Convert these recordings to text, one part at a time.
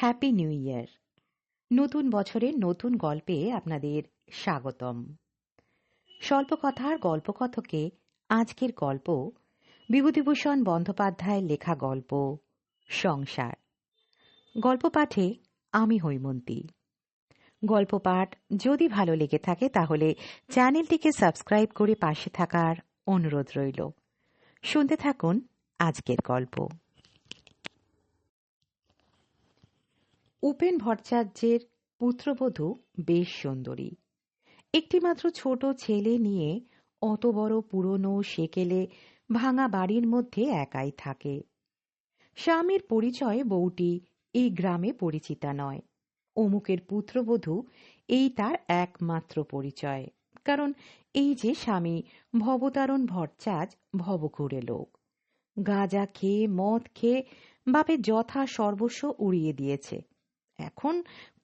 Happy new year. নতুন বছরের নতুন গল্পে আপনাদের স্বাগতম। স্বল্পকথার গল্পকথকে আজকের গল্প বিভূতিভূষণ বন্দ্যোপাধ্যায়ের লেখা গল্প সংসার। গল্প পাঠে আমি হৈমন্তী। গল্প পাঠ যদি ভালো লেগে থাকে তাহলে চ্যানেলটিকে সাবস্ক্রাইব করে পাশে থাকার অনুরোধ রইল। শুনতে থাকুন আজকের গল্প। উপেন ভট্টাচার্যের পুত্রবধূ বেশ সুন্দরী। একটিমাত্র ছোট ছেলে নিয়ে অত বড় পুরনো সেকেলে ভাঙা বাড়ির মধ্যে একাই থাকে। স্বামীর পরিচয় বউটি এই গ্রামে পরিচিতা নয়। অমুকের পুত্রবধূ এই তার একমাত্র পরিচয়। কারণ এই যে স্বামী ভবতারণ ভট্টাচার্য ভবঘুরে লোক। গাঁজা খেয়ে মদ খেয়ে বাপের যথা সর্বস্ব উড়িয়ে দিয়েছে। এখন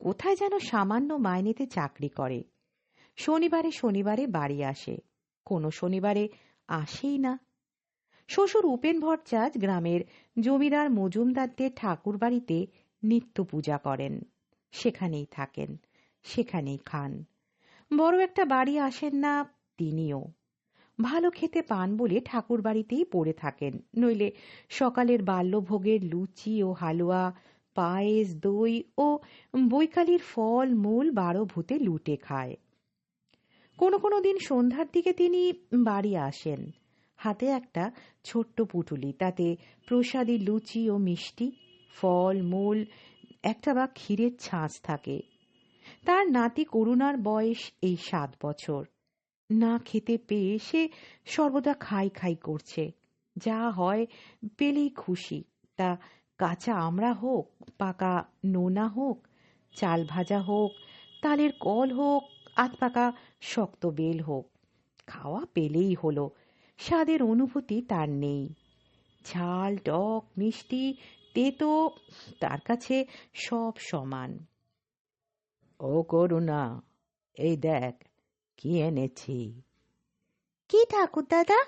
কোথায় যেন সামান্য মাইনেতে চাকরি করে। শনিবারে শনিবারে বাড়ি আসে, কোনো শনিবারে আসেই না। শ্বশুর উপেন ভট্টাচার্য গ্রামের জমিদার মজুমদারদের ঠাকুর বাড়িতে নিত্য পূজা করেন, সেখানেই থাকেন, সেখানেই খান। বড় একটা বাড়ি আসেন না তিনিও। ভালো খেতে পান বলে ঠাকুর বাড়িতেই পড়ে থাকেন, নইলে সকালের বাল্যভোগের লুচি ও হালুয়া, পায়েস, দই ও বৈকালির ফল মূল 12 ভূতে লুটে খায়। কোনো কোনো দিন সন্ধ্যার দিকে তিনি বাড়ি আসেন, হাতে একটা ছোট্ট পুটুলি, তাতে প্রসাদী লুচি ও মিষ্টি, ফল মূল, একটা বা ক্ষীরের ছাঁচ থাকে। তার নাতি করুণার বয়স এই 7 বছর। না খেতে পেয়ে সে সর্বদা খাই খাই করছে। যা হয় পেলেই খুশি, তা কাঁচা আমড়া হোক, পাকা নোনা হোক, চাল ভাজা হোক, তালের কল হোক, আধপাকা শক্ত বেল হোক, খাওয়া পেলেই হলো। স্বাদের অনুভূতি তার নেই। ঝাল, টক, মিষ্টি, তেতো তার কাছে সব সমান। ও করুণা, এই দেখ কি এনেছি। কি ঠাকুর দাদা?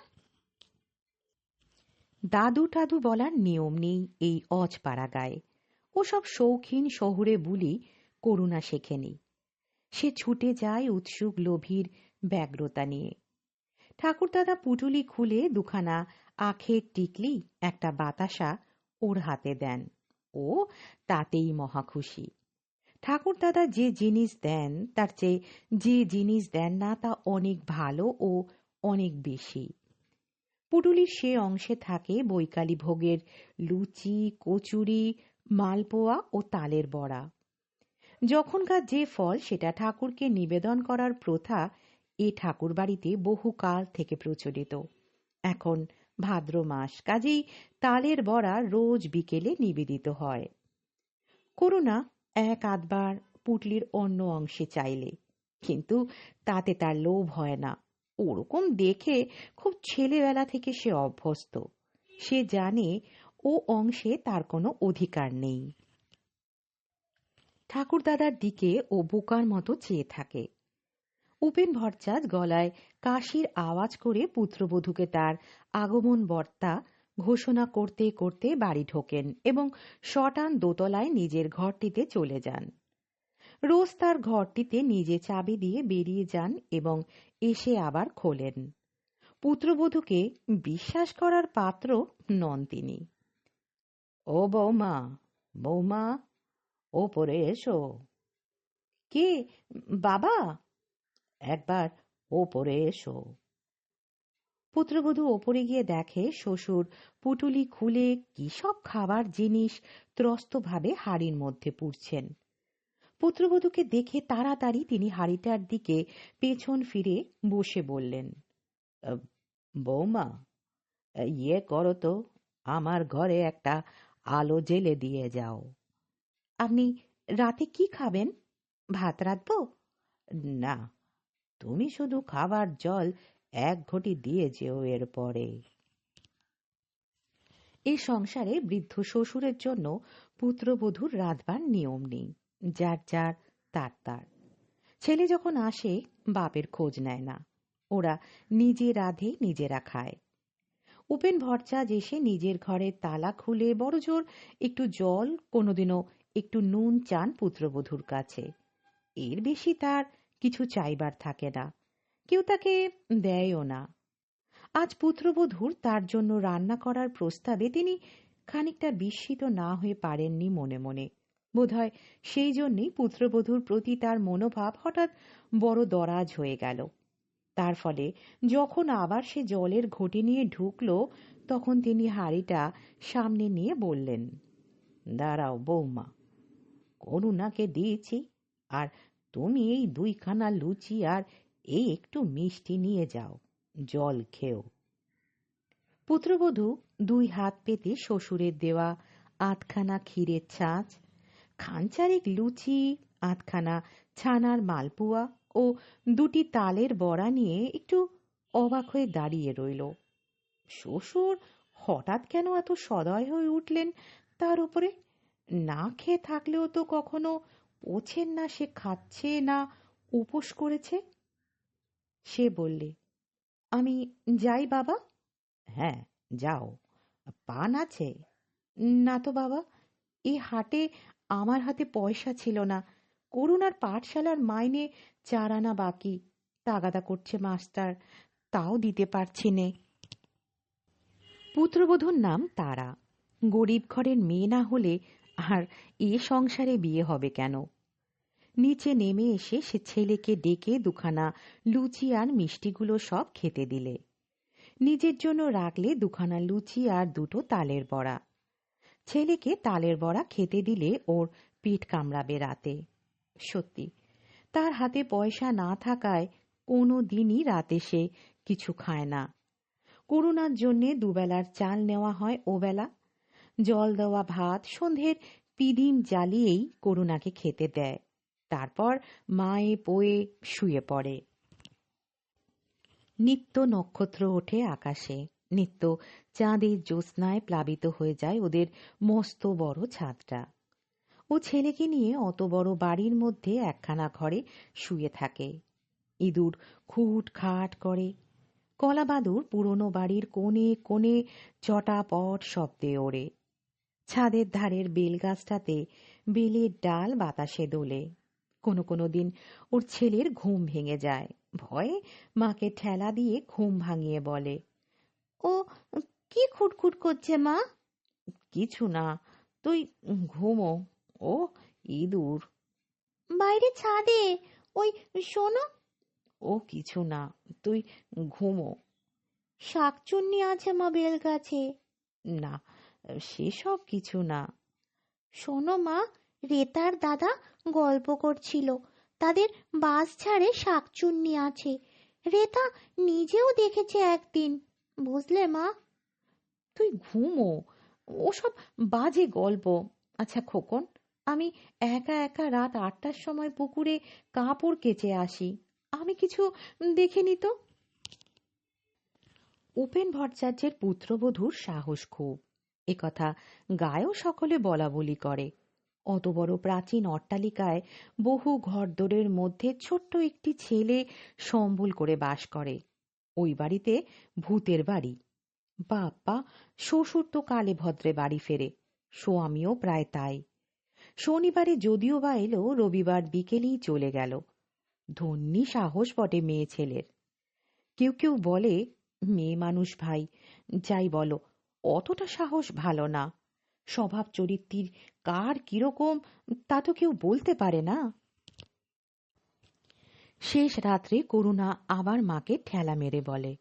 দাদু টাদু বলার নিয়ম নেই এই অজপাড়া গায়ে। ওসব শৌখিন শহুরে বুলি করুণা শেখেনি। সে ছুটে যায় উৎসুক লোভীর ব্যগ্রতা নিয়ে। ঠাকুরদাদা পুটুলি খুলে দুখানা আখের টিকলি, একটা বাতাসা ওর হাতে দেন। ও তাতেই মহা খুশি। ঠাকুরদাদা যে জিনিস দেন তার চেয়ে যে জিনিস দেন না তা অনেক ভালো ও অনেক বেশি। পুটুলির সে অংশে থাকে বৈকালী ভোগের লুচি, কচুরি, মালপোয়া ও তালের বড়া। যখনকার যে ফল সেটা ঠাকুরকে নিবেদন করার প্রথা এ ঠাকুর বাড়িতে বহুকাল থেকে প্রচলিত। এখন ভাদ্র মাস, কাজেই তালের বড়া রোজ বিকেলে নিবেদিত হয়। করুণা এক আধবার পুটলির অন্য অংশে চাইলে, কিন্তু তাতে তার লোভ হয় না। ওরকম দেখে খুব ছেলেবেলা থেকে সে অভ্যস্ত। সে জানে ও অংশে তার কোনো অধিকার নেই। ঠাকুরদাদার দিকে ও বোকার মতো চেয়ে থাকে। উপেন ভট্টাচার্য গলায় কাশির আওয়াজ করে পুত্রবধূকে তার আগমন বার্তা ঘোষণা করতে করতে বাড়ি ঢোকেন এবং শটান দোতলায় নিজের ঘরটিতে চলে যান। রোজ তার ঘরটিতে নিজে চাবি দিয়ে বেরিয়ে যান এবং এসে আবার খোলেন। পুত্রবধূকে বিশ্বাস করার পাত্র নন তিনি। ও বৌমা, বৌমা, ওপরে এসো। কে? বাবা? একবার ওপরে এসো। পুত্রবধূ ওপরে গিয়ে দেখে শ্বশুর পুটুলি খুলে কি সব খাবার জিনিস ত্রস্তভাবে হাড়ির মধ্যে পুড়ছেন। পুত্রবধূকে দেখে তাড়াতাড়ি তিনি হাড়িটার দিকে পেছন ফিরে বসে বললেন, বৌমা, ইয়ে করো তো, আমার ঘরে একটা আলো জেলে দিয়ে যাও। আপনি রাতে কি খাবেন? ভাত রাঁধব? না, তুমি শুধু খাবার জল 1 ঘটি দিয়ে যেও। এর পরে এ সংসারে বৃদ্ধ শ্বশুরের জন্য পুত্রবধূর রাঁধবার নিয়ম নেই। যার যার তার তার। ছেলে যখন আসে বাপের খোঁজ নেয় না, ওরা নিজে রাঁধে নিজেরা খায়। উপেন ভট্টাচার্য এসে নিজের ঘরের তালা খুলে বড়জোর একটু জল, কোনোদিনও একটু নুন চান পুত্রবধূর কাছে। এর বেশি তার কিছু চাইবার থাকে না, কেউ তাকে দেয়ও না। আজ পুত্রবধূর তার জন্য রান্না করার প্রস্তাবে তিনি খানিকটা বিস্মিত না হয়ে পারেননি মনে মনে। বোধহয় সেই জন্যই পুত্রবধূর প্রতি তার মনোভাব হঠাৎ বড় দরাজ হয়ে গেল। তার ফলে যখন আবার সে জলের ঘটি নিয়ে ঢুকল, তখন তিনি হাঁড়িটা সামনে নিয়ে বললেন, দাঁড়াও বৌমা, করুণাকে দিয়েছি, আর তুমি এই 2খানা লুচি আর এই একটু মিষ্টি নিয়ে যাও, জল খেও। পুত্রবধূ 2 হাত পেতে শ্বশুরের দেওয়া 8খানা ক্ষীরের ছাঁচ, খানচারেক লুচি, 8খানা ছানার মালপুয়া ও 2টি তালের বড়া নিয়ে একটু অবাক হয়ে দাঁড়িয়ে রইল। শ্বশুর হঠাৎ কেন এত সদয় হয়ে উঠলেন তার উপরে? না খেয়ে থাকলেও তো কখনো পোছেন না সে খাচ্ছে না উপোস করেছে। সে বললে, আমি যাই বাবা। হ্যাঁ যাও, পান আছে? না তো বাবা, এই হাটে আমার হাতে পয়সা ছিল না, করুণার পাঠশালার মাইনে 4 আনা বাকি, তাগাদা করছে মাস্টার, তাও দিতে পারছি নে। পুত্রবধূর নাম তারা। গরিব ঘরের মেয়ে না হলে আর এ সংসারে বিয়ে হবে কেন? নিচে নেমে এসে সে ছেলেকে ডেকে 2খানা লুচি আর মিষ্টিগুলো সব খেতে দিলে। নিজের জন্য রাখলে 2খানা লুচি আর 2টো তালের বড়া। ছেলেকে তালের বড়া খেতে দিলে ওর পেট কামড়াবে রাতে। সত্যি, তার হাতে পয়সা না থাকায় কোনো দিনই রাতে সে কিছু খায় না। করুণার জন্যে 2 বেলার চাল নেওয়া হয় ওবেলা। জল দেওয়া ভাত সন্ধ্যের পিদিম জ্বালিয়েই করুণাকে খেতে দেয়। তারপর মায়ে পোয়ে শুয়ে পড়ে। নিত্য নক্ষত্র ওঠে আকাশে, নিত্য চাঁদের জ্যোৎস্নায় প্লাবিত হয়ে যায় ওদের মস্ত বড় ছাদটা। ও ছেলেকে নিয়ে অত বড় বাড়ির মধ্যে একখানা ঘরে শুয়ে থাকে। ইঁদুর খুট খাট করে। কলাবাদুর পুরনো বাড়ির কোণে কোণে চটাপট শব্দে ওড়ে। ছাদের ধারের বেলগাছটাতে বেলের ডাল বাতাসে দোলে। কোনো কোনো দিন ওর ছেলের ঘুম ভেঙে যায়। ভয়ে মাকে ঠেলা দিয়ে ঘুম ভাঙিয়ে বলে, ও কি খুটখুট করছে মা? কিছু না, তুই ঘুমো, ও ইঁদুর। বাইরে ছাদে, ওই শোনো। ও কিছু না, তুই ঘুমো। শাকচুন্নি আছে মা বেল গাছে। না, সেসব কিছু না। শোনো মা, রেতার দাদা গল্প করছিল, তাদের বাস ছাড়ে শাকচুন্নি আছে। রেতা নিজেও দেখেছে একদিন, বুঝলে মা। তুই ঘুমো, ওসব বাজে গল্প। আচ্ছা খোকন, আমি একা একা রাত 8টার সময় পুকুরে কাপড় কেচে আসি, আমি কিছু দেখিনি তো। উপেন ভট্টাচার্যের পুত্রবধূর সাহস খুব, একথা গায়েও সকলে বলা বলি করে। অত বড় প্রাচীন অট্টালিকায় বহু ঘরদোরের মধ্যে ছোট্ট একটি ছেলে সম্বল করে বাস করে। ওই বাড়িতে ভূতের বাড়ি। বাপ্পা, শ্বশুর তো কালে ভদ্রে বাড়ি ফেরে, স্বামীও প্রায় তাই। শনিবারে যদিও বা এলো, রবিবার বিকেলেই চলে গেল। ধন্যী সাহস বটে মেয়ে ছেলের। কেউ কেউ বলে, মেয়ে মানুষ ভাই, যাই বলো, অতটা সাহস ভালো না। স্বভাব চরিত্রের কার কিরকম তা তো কেউ বলতে পারে না। শেষ রাত্রে করুণা আবার মাকে ঠেলা মেরে বলে,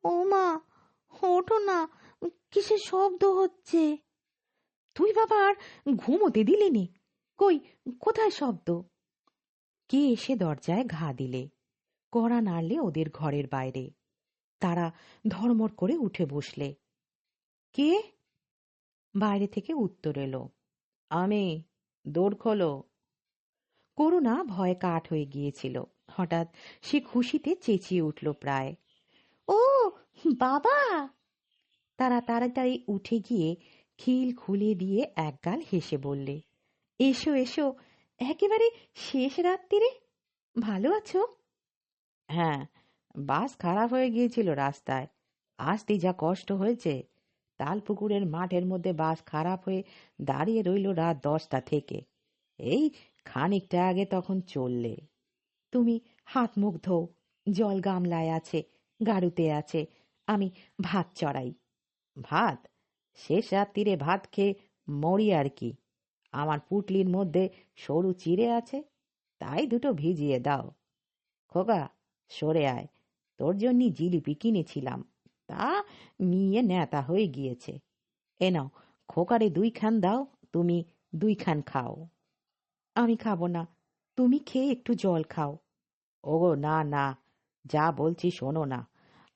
ও মা, ওঠো না, কিসের শব্দ হচ্ছে? তুই বাবা আর ঘুমোতে দিলি নি? কই, কোথায় শব্দ? কে এসে দরজায় ঘা দিলে, কড়া নাড়লে ওদের ঘরের বাইরে। তারা ধর্মর করে উঠে বসলে। কে? বাইরে থেকে উত্তর এলো, আমি, দৌড় খোলো। করুণা ভয়ে কাঠ হয়ে গিয়েছিল। হঠাৎ সে খুশিতে চেঁচিয়ে উঠল প্রায়, ও বাবা! তারা তাড়াতাড়ি উঠে গিয়ে খিল খুলে দিয়ে একগাল হেসে বললে, এসো এসো, একেবারে শেষ রাত্রিরে, ভালো আছো? হ্যাঁ, বাস খারাপ হয়ে গিয়েছিল রাস্তায়, আসতে যা কষ্ট হয়েছে, তালপুকুরের মাঠের মধ্যে বাস খারাপ হয়ে দাঁড়িয়ে রইল রাত 10টা থেকে। এই খানিকটা আগে তখন চললে। তুমি হাত মুখ ধোও, জল গামলায় আছে, গাড়ুতে আছে, আমি ভাত চড়াই। ভাত? শেষ রাত্রিরে ভাত খেয়ে মরি আর কি। আমার পুটলির মধ্যে সরু চিড়ে আছে, তাই দুটো ভিজিয়ে দাও। খোকা, সরে আয়, তোর জন্য জিলিপি কিনেছিলাম, তা মিয়ে ন্যাতা হয়ে গিয়েছে। এ নাও, খোকারে 2 খান দাও, তুমি 2 খান খাও। আমি খাবো না, তুমি খেয়ে একটু জল খাও। ওগো না না, যা বলছি শোনো না,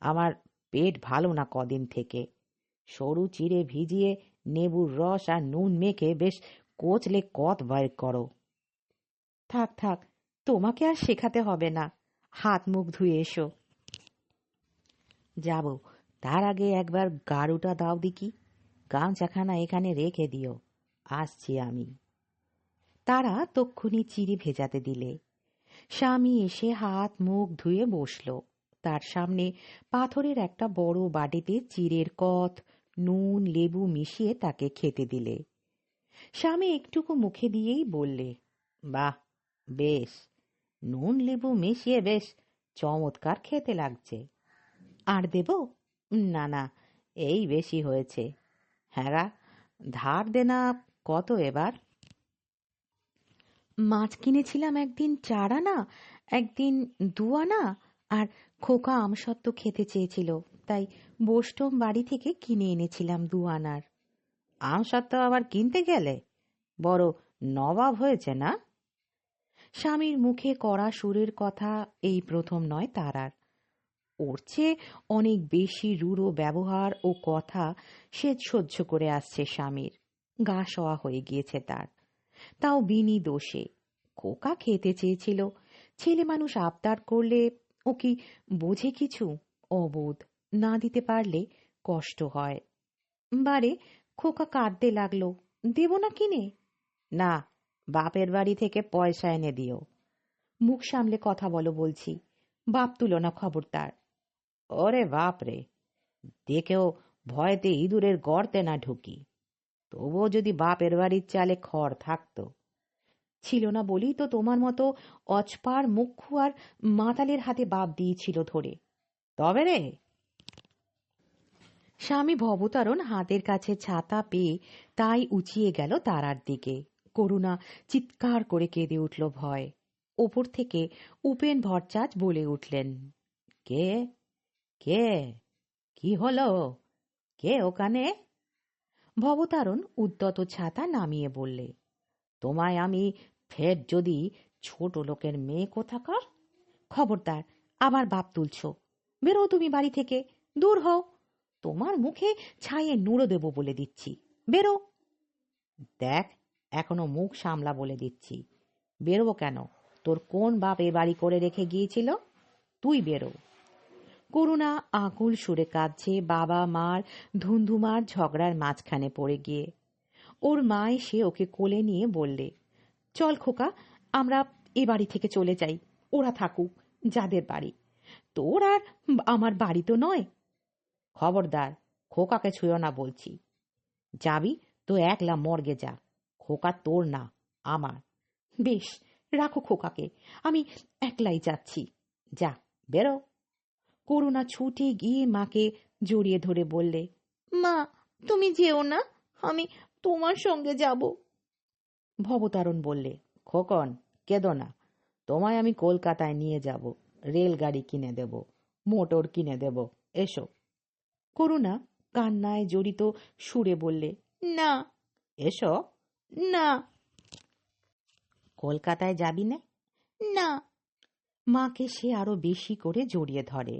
আমার পেট ভালো না কদিন থেকে। সরু চিড়ে ভিজিয়ে নেবুর রস আর নুন মেখে বেশ কোচলে কত বের করো। থাক থাক, তোমাকে আর শেখাতে হবে না, হাত মুখ ধুয়ে এসো। যাব, তার আগে একবার গাড়ুটা দাও দেখি, গামছাখানা এখানে রেখে দিও, আসছি আমি। তারা তক্ষুনি চিড়ে ভেজাতে দিলে। স্বামী এসে হাত মুখ ধুয়ে বসল। তার সামনে পাথরের একটা বড় বাটিতে চিড়ের কথ, নুন লেবু মিশিয়ে তাকে খেতে দিলে। স্বামী একটুকু মুখে দিয়েই বললে, বাহ, বেশ, নুন লেবু মিশিয়ে বেশ চমৎকার খেতে লাগছে। আর দেব? না না, এই বেশি হয়েছে। হ্যাঁ, ধার দেনা কত এবার? মাছ কিনেছিলাম একদিন 4 আনা, একদিন 2 আনা, আর খোকা আমসত্ত্ব খেতে চেয়েছিল, তাই বোষ্টম বাড়ি থেকে কিনে এনেছিলাম 2 আনার। আমসত্ত্ব আবার কিনতে গেলে? বড় নবাব হয়েছে না? স্বামীর মুখে কড়া সুরের কথা এই প্রথম নয় তারার। ওর চেয়ে অনেক বেশি রূঢ় ব্যবহার ও কথা সে সহ্য করে আসছে স্বামীর। গা সওয়া হয়ে গিয়েছে তার, তাও বিনি দোষে। খোকা খেতে চেয়েছিল, ছেলে মানুষ আবদার করলে ও কি বোঝে কিছু? অবোধ, না দিতে পারলে কষ্ট হয়। বারে খোকা কাঁদতে লাগলো, দেব না কিনে? না, বাপের বাড়ি থেকে পয়সা এনে দিও। মুখ সামলে কথা বলো বলছি, বাপ তুলো না খবরদার। ওরে বাপ রে, দেখেও ভয়তে ইঁদুরের গর্তে না ঢুকি। তবুও যদি বাপের বাড়ির চালে খড় থাকতো। ছিল না বলেই তো তোমার মতো অচপার মুখ্যু আর মাতালের হাতে বাপ দিয়েছিল ধরে। তবে রে, স্বামী ভবতারণ হাতের কাছে ছাতা পেয়ে তাই উঁচিয়ে গেল তারার দিকে। করুণা চিৎকার করে কেঁদে উঠল ভয়। ওপর থেকে উপেন ভট্টাচ বলে উঠলেন, কে কে কি হলো? কে ওখানে? ভবতারণ উদ্যত ছাতা নামিয়ে বললে, তোমায় আমি ফের যদি ছোট লোকের মেয়ে কোথাকার। খবরদার, আবার বাপ তুলছ। বেরো তুমি বাড়ি থেকে, দূর হও। তোমার মুখে ছাইয়ে নুড়ো দেব বলে দিচ্ছি, বেরো। দেখ, এখনো মুখ সামলা বলে দিচ্ছি। বেরোবো কেন? তোর কোন বাপ এ বাড়ি করে রেখে গিয়েছিল? তুই বেরো। করুণা আকুল সুরে কাঁদছে বাবা মার ধুন্ধুমার ঝগড়ার মাঝখানে পড়ে গিয়ে। ওর মা এসে ওকে কোলে নিয়ে বললে, চল খোকা, আমরা এ বাড়ি থেকে চলে যাই, ওরা থাকুক যাদের বাড়ি, তোর আর আমার বাড়ি তো নয়। খবরদার, খোকাকে ছুঁয়ো না বলছি। যাবি তো একলা মর্গে যা, খোকা তোর না, আমার। বেশ, রাখো খোকাকে, আমি একলাই যাচ্ছি। যা, বেরো। করুণা ছুটে গিয়ে মাকে জড়িয়ে ধরে বললে, মা, তুমি যেও না, আমি তোমার সঙ্গে যাব। ভবতারণ বললে, খোকন, কেঁদো না, তোমায় আমি কলকাতায় নিয়ে যাব, রেলগাড়ি কিনে দেব, মোটর কিনে দেব, এসো। করুণা কান্নায় জড়িত সুরে বললে, না। এসো। না। কলকাতায় যাবি না? না। মাকে সে আরো বেশি করে জড়িয়ে ধরে।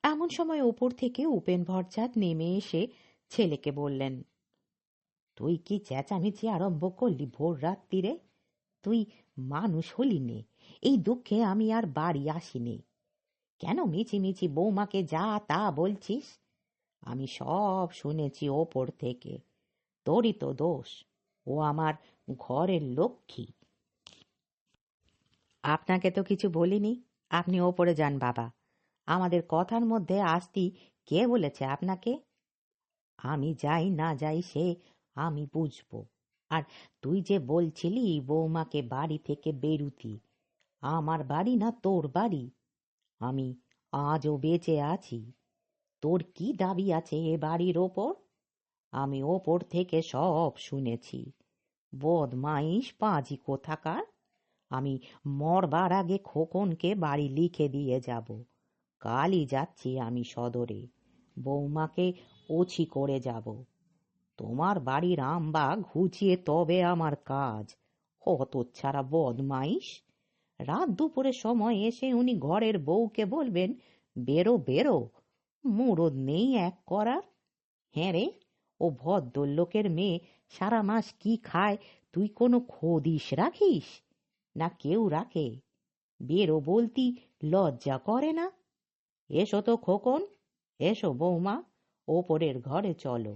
এমন সময় ওপর থেকে উপেন ভট্টাচার্য নেমে এসে ছেলেকে বললেন, তুই কি চেঁচামেচি আরম্ভ করলি ভোর রাত্রিরে? তুই মানুষ হলি নে, এই দুঃখে আমি আর বাড়ি আসিনি। কেন মিছিমিছি বৌমাকে যা তা বলছিস? আমি সব শুনেছি ওপর থেকে। তোরই তো দোষ, ও আমার ঘরের লক্ষ্মী। আপনাকে তো কিছু বলিনি, আপনি ওপরে যান বাবা। আমাদের কথার মধ্যে আসতি কে বলেছে আপনাকে? আমি যাই না যাই সে আমি বুঝবো। আর তুই যে বলছিলি বৌমাকে বাড়ি থেকে বেরুতি, আমার বাড়ি না তোর বাড়ি? আমি আজও বেঁচে আছি। তোর কি দাবি আছে এ বাড়ির ওপর? আমি ওপর থেকে সব শুনেছি। বদমাইশ পাজি কোথাকার। আমি মরবার আগে খোকনকে বাড়ি লিখে দিয়ে যাব। কালই যাচ্ছি আমি সদরে, বৌমাকে ওছি করে যাব। তোমার বাড়ির আম্বা ঘুচিয়ে তবে আমার কাজ। হতচ্ছাড়া বদমাইশ। রাত দুপুরের সময় এসে উনি ঘরের বউকে বলবেন বেরো বেরো, মুরদ নেই এক করার। হ্যাঁ রে, ও ভদ্রলোকের মেয়ে সারা মাস কি খায় তুই কোনো খোদিস রাখিস? না কেউ রাখে? বেরো বলতি লজ্জা করে না? এসো তো খোকন, এসো বৌমা, ওপরের ঘরে চলো।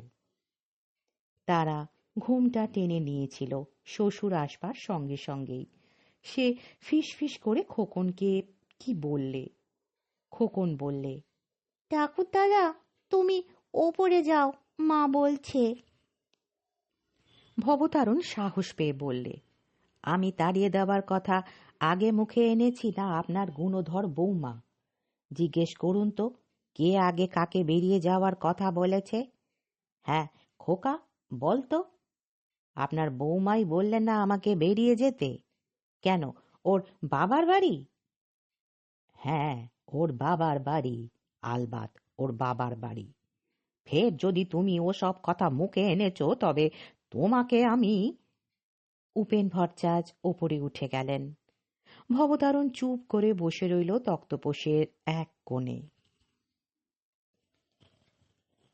তারা ঘুমটা টেনে নিয়েছিল শ্বশুর আসবার সঙ্গে সঙ্গেই। সে ফিস ফিস করে খোকনকে কি বললে। খোকন বললে, ঠাকুরদাদা, তুমি ওপরে যাও, মা বলছে। ভবতারণ সাহস পেয়ে বললে, আমি তাড়িয়ে দেওয়ার কথা আগে মুখে এনেছি না আপনার গুণধর বৌমা? জিজ্ঞেস করুন তো, কে আগে কাকে বেরিয়ে যাওয়ার কথা বলেছে? হ্যাঁ খোকা, বল তো। আপনার বৌমাই বললেন না আমাকে বেরিয়ে যেতে? কেন, ওর বাবার বাড়ি? হ্যাঁ, ওর বাবার বাড়ি, আলবাত ওর বাবার বাড়ি। ফের যদি তুমি ওসব কথা মুখে এনেছো তবে তোমাকে আমি। উপেন ভট্টাচার্য ওপরে উঠে গেলেন। ভবতারণ চুপ করে বসে রইল তক্তপোষের এক কোণে।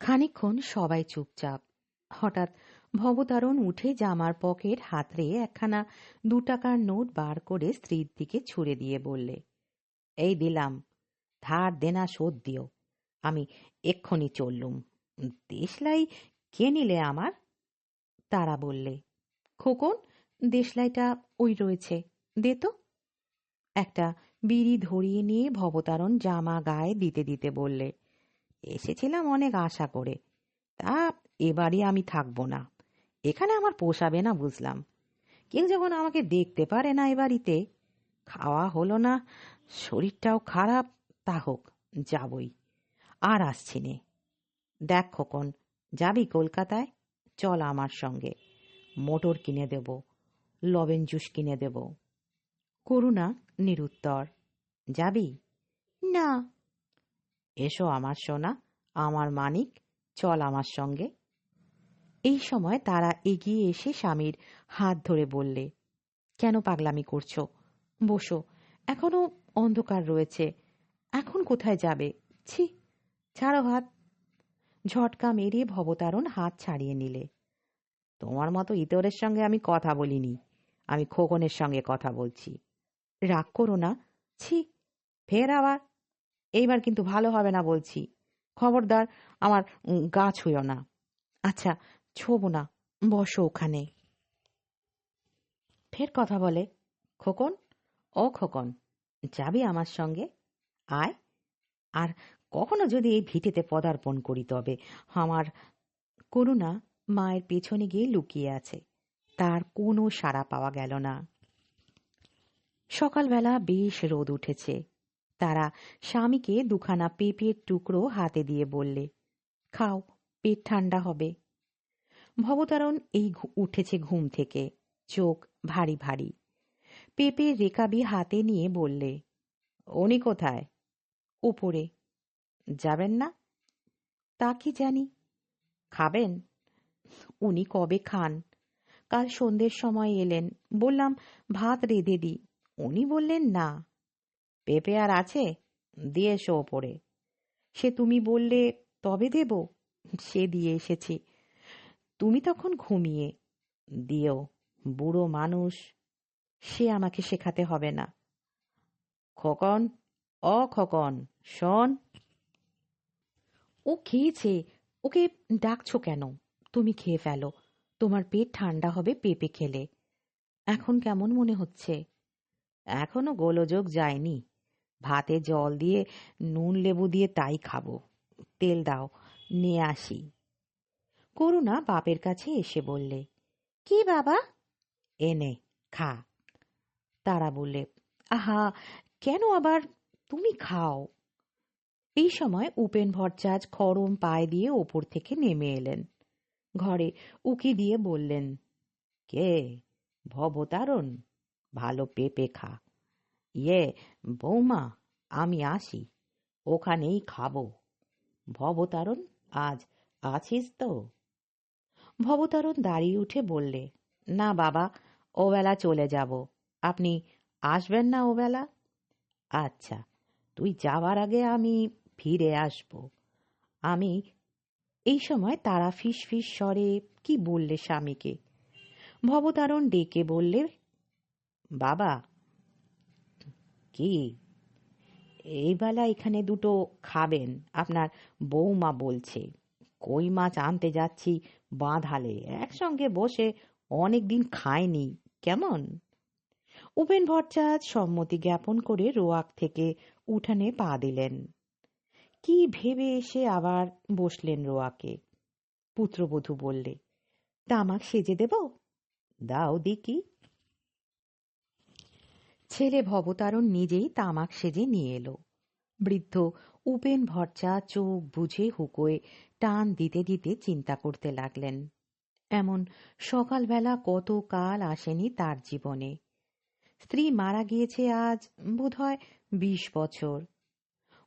খানিকক্ষণ সবাই চুপচাপ। হঠাৎ ভবতারণ উঠে জামার পকেট হাতড়ে একখানা 2 টাকার নোট বার করে স্ত্রীর দিকে ছুড়ে দিয়ে বললে, এই দিলাম, ধার দেনা শোধ দিও। আমি এক্ষুনি চললুম। দেশলাই কে নিলে আমার? তারা বললে, খোকন, দেশলাইটা ওই রয়েছে, দে তো। একটা বিড়ি ধরিয়ে নিয়ে ভবতারণ জামা গায়ে দিতে দিতে বললে, এসেছিলাম অনেক আশা করে, তা এবারে আমি থাকবো না। এখানে আমার পোষাবে না বুঝলাম। কেউ যখন আমাকে দেখতে পারে না এ বাড়িতে, খাওয়া হলো না, শরীরটাও খারাপ, তা হোক, যাবই, আর আসছি নে। দেখ খোকন, যাবি কলকাতায়? চল আমার সঙ্গে, মোটর কিনে দেব, লবেন জুস কিনে দেব। করুণা নিরুত্তর। যাবি? না। এসো আমার সোনা, আমার মানিক, চল আমার সঙ্গে। এই সময় তারা এগিয়ে এসে স্বামীর হাত ধরে বললে, কেন পাগলামি করছো? বসো, এখনো অন্ধকার রয়েছে, এখন কোথায় যাবে? ছি, ছাড়ো হাত। ঝটকা মেরে ভবতারণ হাত ছাড়িয়ে নিলে। তোমার মতো ইতরের সঙ্গে আমি কথা বলিনি, আমি খোকনের সঙ্গে কথা বলছি। রাগ করো না। ছি, ফের আবার? এইবার কিন্তু ভালো হবে না বলছি। খবরদার আমার গা ছুঁয়ো না। আচ্ছা, ছোবো না, বসো ওখানে। ফের কথা বলে, খোকন, ও খোকন, যাবি আমার সঙ্গে? আয়। আর কখনো যদি এই ভিটেতে পদার্পণ করি তবে আমার। করুণা মায়ের পেছনে গিয়ে লুকিয়ে আছে, তার কোনো সাড়া পাওয়া গেল না। সকালবেলা বেশ রোদ উঠেছে। তারা স্বামীকে 2খানা পেঁপের টুকরো হাতে দিয়ে বললে, খাও, পেট ঠান্ডা হবে। ভবতারণ এই উঠেছে ঘুম থেকে, চোখ ভারী ভারী। পেঁপের রেকাবি হাতে নিয়ে বললে, উনি কোথায়? উপরে। যাবেন না? তা কি জানি। খাবেন? উনি কবে খান? কাল সন্ধ্যের সময় এলেন, বললাম ভাত রেঁধে দিই, উনি বললেন না। পেঁপে আর আছে? দিয়ে এসো ওপরে। সে তুমি বললে তবে দেব, সে দিয়ে এসেছি। তুমি তখন ঘুমিয়ে। দিও, বুড়ো মানুষ, সে আমাকে শেখাতে হবে না। খোকন, ও খোকন, শোন। ও খেয়েছে, ওকে ডাকছো কেন? তুমি খেয়ে ফেলো, তোমার পেট ঠান্ডা হবে পেঁপে খেলে। এখন কেমন মনে হচ্ছে? এখনো গোলযোগ যায়নি। ভাতে জল দিয়ে নুন লেবু দিয়ে তাই খাবো। তেল দাও, নিয়ে আসি। করুণা বাপের কাছে এসে বললে, কি বাবা? এনে খা। তারা বললে, আহা, কেন আবার, তুমি খাও। এই সময় উপেন ভট্টাচার্য খড়ম পায়ে দিয়ে ওপর থেকে নেমে এলেন। ঘরে উকি দিয়ে বললেন, কে? ভবতারণ, ভালো পেঁপে খা। ইয়ে বৌমা, আমি আসি, ওখানেই খাবো। ভবতারণ, আজ আছিস তো? ভবতারণ দাঁড়িয়ে উঠে বললে, না বাবা, ওবেলা চলে যাব। আপনি আসবেন না ওবেলা? আচ্ছা, তুই যাবার আগে আমি ফিরে আসব। আমি। এই সময় তারা ফিস ফিস স্বরে কি বললে স্বামীকে। ভবতারণ ডেকে বললে, বাবা। কি? এই বেলা এখানে দুটো খাবেন, আপনার বৌমা বলছে। কই মাছ আনতে যাচ্ছি বাঁধালে, একসঙ্গে বসে অনেক দিন খায়নি, কেমন? উপেন ভট্টাচার্য সম্মতি জ্ঞাপন করে রোয়াক থেকে উঠানে পা দিলেন। কি ভেবে এসে আবার বসলেন রোয়াকে। পুত্রবধূ বললে, তামাক সেজে দেব? দাও দিকি। ছেলে ভবতারণ নিজেই তামাক সেজে নিয়ে এলো। বৃদ্ধ উপেন ভট্টাচার্য চোখ বুঝে হুকোয় টান দিতে দিতে চিন্তা করতে লাগলেন। এমন সকালবেলা কত কাল আসেনি তার জীবনে। স্ত্রী মারা গিয়েছে আজ বোধহয় 20 বছর।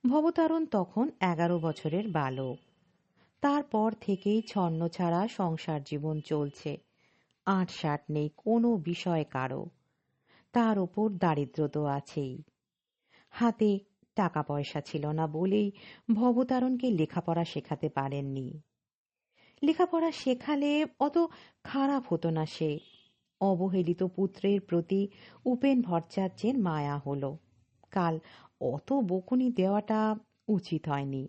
ভবতারণ তখন 11 বছরের বালক। তারপর থেকেই ছন্ন ছাড়া সংসার জীবন চলছে। আঁটসাঁট নেই কোনো বিষয় কারো। তার ওপর দারিদ্র তো আছেই। হাতে টাকা পয়সা ছিল না বলেই ভবতারণকে লেখাপড়া শেখাতে পারেননি। লেখাপড়া শেখালে অত খারাপ হতো না সে। অবহেলিত পুত্রের প্রতি উপেন ভট্টাচার্যের মায়া হল। কাল অত বকুনি দেওয়াটা উচিত হয়নি।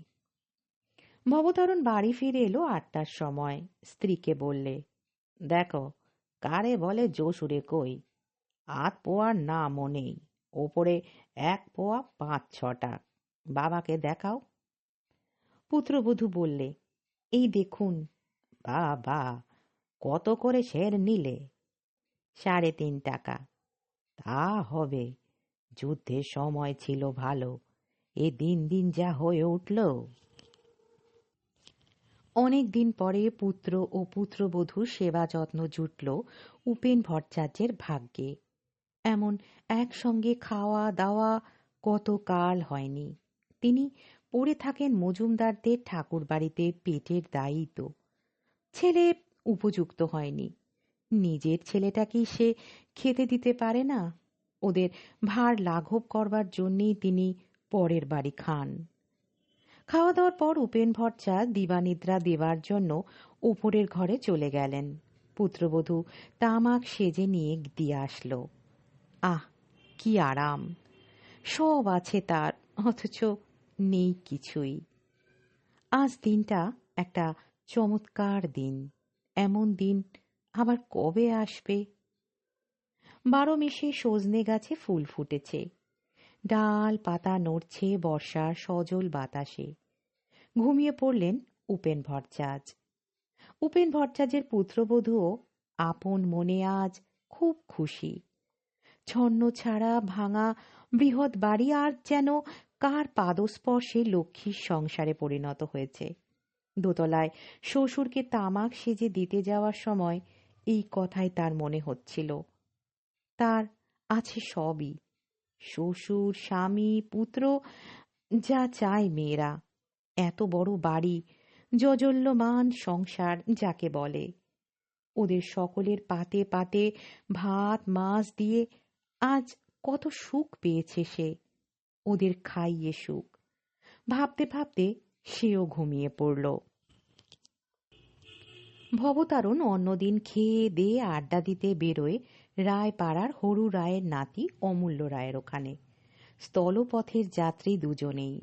ভবতারণ বাড়ি ফিরে এলো 8টার সময়। স্ত্রীকে বললে, দেখো, কারে বলে যশুরে কই, 8 পোয়ার নামও নেই, ওপরে 1 পোয়া 5-6টা। বাবাকে দেখাও। পুত্রবধূ বললে, এই দেখুন। বাবা, কত করে সের নিলে? 3.5 টাকা। তা হবে, যুদ্ধের সময় ছিল ভালো, এ দিন দিন যা হয়ে উঠল। অনেক দিন পরে পুত্র ও পুত্রবধূর সেবা যত্ন জুটল উপেন ভট্টাচার্যের ভাগ্যে। এমন একসঙ্গে খাওয়া দাওয়া কত কাল হয়নি। তিনি পড়ে থাকেন মজুমদারদের ঠাকুর বাড়িতে পেটের দায়িত্ব। ছেলে উপযুক্ত হয়নি। নিজের ছেলেটাকেই সে খেতে দিতে পারে না। ওদের ভার লাঘব করবার জন্যেই তিনি পরের বাড়ি খান। খাওয়া দাওয়ার পর উপেন ভট্টাচার্য দিবানিদ্রা দেবার জন্য উপরের ঘরে চলে গেলেন। পুত্রবধূ তামাক সেজে নিয়ে দিয়ে আসলো। আহ, কি আরাম! সব আছে তার, অথচ নেই কিছুই। আজ দিনটা একটা চমৎকার দিন। এমন দিন আবার কবে আসবে? 12 মেশে সজনে গাছে ফুল ফুটেছে। ডাল পাতা নড়ছে বর্ষার সজল বাতাসে। ঘুমিয়ে পড়লেন উপেন ভট্টাচার্য। উপেন ভট্টাচার্যের পুত্রবধূও আপন মনে আজ খুব খুশি। ছন্ন ছাড়া ভাঙা বৃহৎ বাড়ি আর যেন কার পাদস্পর্শে লক্ষ্মীর সংসারে পরিণত হয়েছে। দোতলায় শ্বশুরকে তামাক সেজে দিতে যাওয়ার সময় এই কথাই তার মনে হচ্ছিল। তার আছে সবই, শ্বশুর, স্বামী, পুত্র, যা চায় মেয়েরা। এত বড় বাড়ি, জজল্যমান সংসার যাকে বলে। ওদের সকলের পাতে পাতে ভাত মাছ দিয়ে আজ কত সুখ পেয়েছে সে। ওদের খাইয়ে সুখ। ভাবতে ভাবতে সেও ঘুমিয়ে পড়ল। ভবতারণ অন্যদিন খেয়ে দিয়ে আড্ডা দিতে বেরোয় রায়পাড়ার হরু রায়ের নাতি অমূল্য রায়ের ওখানে। স্থলপথের যাত্রী দুজনেই।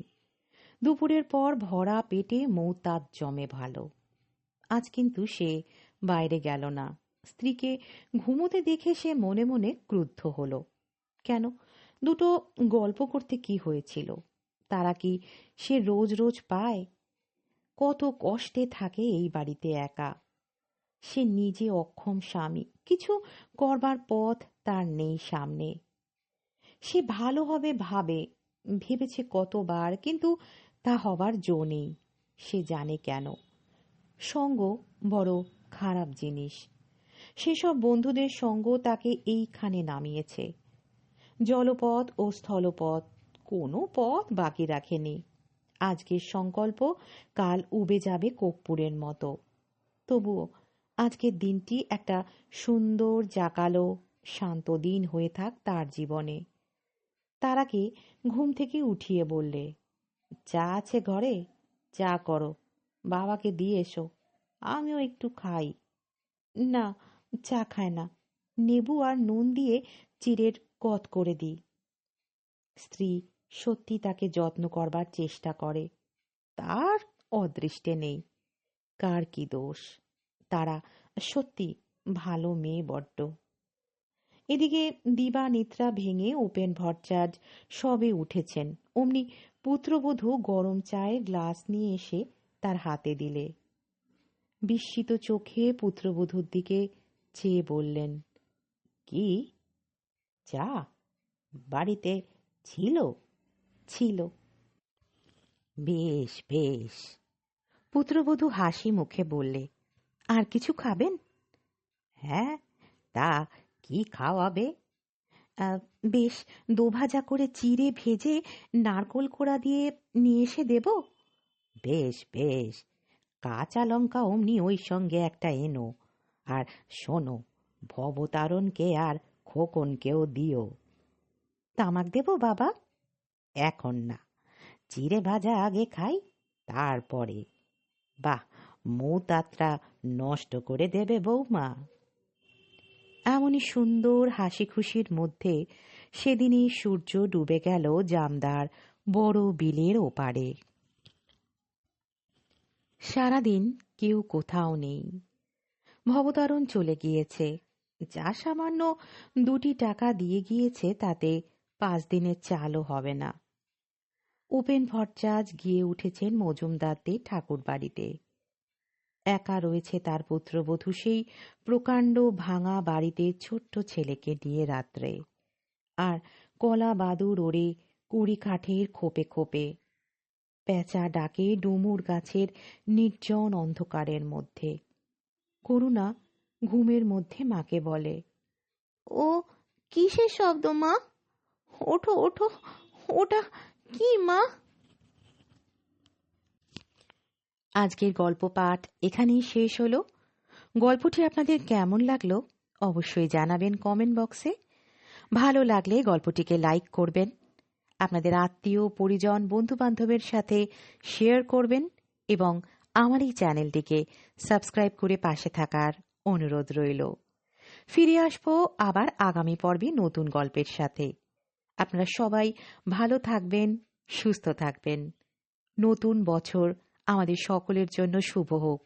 দুপুরের পর ভরা পেটে মৌতাত জমে ভালো। আজ কিন্তু সে বাইরে গেল না। স্ত্রীকে ঘুমোতে দেখে সে মনে মনে ক্রুদ্ধ হল। কেন, দুটো গল্প করতে কি হয়েছিল? তারা কি সে রোজ রোজ পায়? কত কষ্টে থাকে এই বাড়িতে একা। সে নিজে অক্ষম স্বামী, কিছু করবার পথ তার নেই সামনে। সে ভালো হবে ভেবেছে কতবার, কিন্তু তা হবার জো নেই। সে জানে কেন। সঙ্গ বড় খারাপ জিনিস। সেসব বন্ধুদের সঙ্গ তাকে এইখানে নামিয়েছে। জলপথ ও স্থলপথ কোনো পথ বাকি রাখেনি। আজকের সংকল্প কাল উবে যাবে কর্পূরের মতো। তবুও আজকের দিনটি একটা সুন্দর জাকালো শান্ত দিন হয়ে থাক তার জীবনে। তারাকে ঘুম থেকে উঠিয়ে বললে, চা আছে ঘরে, চা করো, বাবাকে দিয়ে এসো, আমিও একটু খাই। না, চা খায় না, নেবু আর নুন দিয়ে চিড়ের কত করে দিই। স্ত্রী সত্যি তাকে যত্ন করবার চেষ্টা করে, তার অদৃষ্টে নেই। কার কি দোষ? তারা সত্যি ভালো মেয়ে বড্ড। এদিকে দিবা নিদ্রা ভেঙে উপেন ভট্টাচার্য সবে উঠেছেন, অমনি পুত্রবধূ গরম চায়ের গ্লাস নিয়ে এসে তার হাতে দিলে। বিস্মিত চোখে পুত্রবধূর দিকে চেয়ে বললেন, কি চা বাড়িতে ছিল? ছিল। বেশ বেশ। পুত্রবধূ হাসি মুখে বললে, আর কিছু খাবেন? হ্যাঁ, তা কি খাওয়াবে? আহ, বেশ, দোভাজা করে চিড়ে ভেজে নারকোল কোড়া দিয়ে নিয়ে এসে দেব। বেশ বেশ, কাঁচা লঙ্কা অমনি ওই সঙ্গে একটা এনো। আর শোনো, ভবতারণকে আর খোকনকেও দিও। তামাক দেব বাবা? এখন না, চিড়ে ভাজা আগে খাই, তারপরে। বাহ, মৌতাত্রা নষ্ট করে দেবে বৌমা। এমনই সুন্দর হাসি খুশির মধ্যে সেদিনই সূর্য ডুবে গেল জামদার বড় বিলের ওপারে। সারাদিন কেউ কোথাও নেই। ভবতারণ চলে গিয়েছে। যা সামান্য 2টি টাকা দিয়ে গিয়েছে তাতে 5 দিনের চালও হবে না। উপেন ভট্টাচার্য গিয়ে উঠেছেন মজুমদারদের ঠাকুর বাড়িতে। একা রয়েছে তার পুত্রবধূ সেই প্রকাণ্ড ভাঙা বাড়িতে ছোট্ট ছেলেকে নিয়ে রাত্রে। আর কলা বাদুর ওড়ে কুড়ি কাঠের খোপে খোপে। পেঁচা ডাকে ডুমুর গাছের নির্জন অন্ধকারের মধ্যে। করুণা ঘুমের মধ্যে মাকে বলে, ও কিসের শব্দ মা? ওঠো ওঠো, ওটা কি মা? আজকের গল্প পাঠ এখানেই শেষ হলো। গল্পটি আপনাদের কেমন লাগলো অবশ্যই জানাবেন কমেন্ট বক্সে। ভালো লাগলে গল্পটিকে লাইক করবেন, আপনাদের আত্মীয় পরিজন বন্ধু বান্ধবের সাথে শেয়ার করবেন এবং আমার এই চ্যানেলটিকে সাবস্ক্রাইব করে পাশে থাকার অনুরোধ রইল। ফিরে আসবো আবার আগামী পর্বে নতুন গল্পের সাথে। আপনারা সবাই ভালো থাকবেন, সুস্থ থাকবেন। নতুন বছর আমাদের সকলের জন্য শুভ হোক।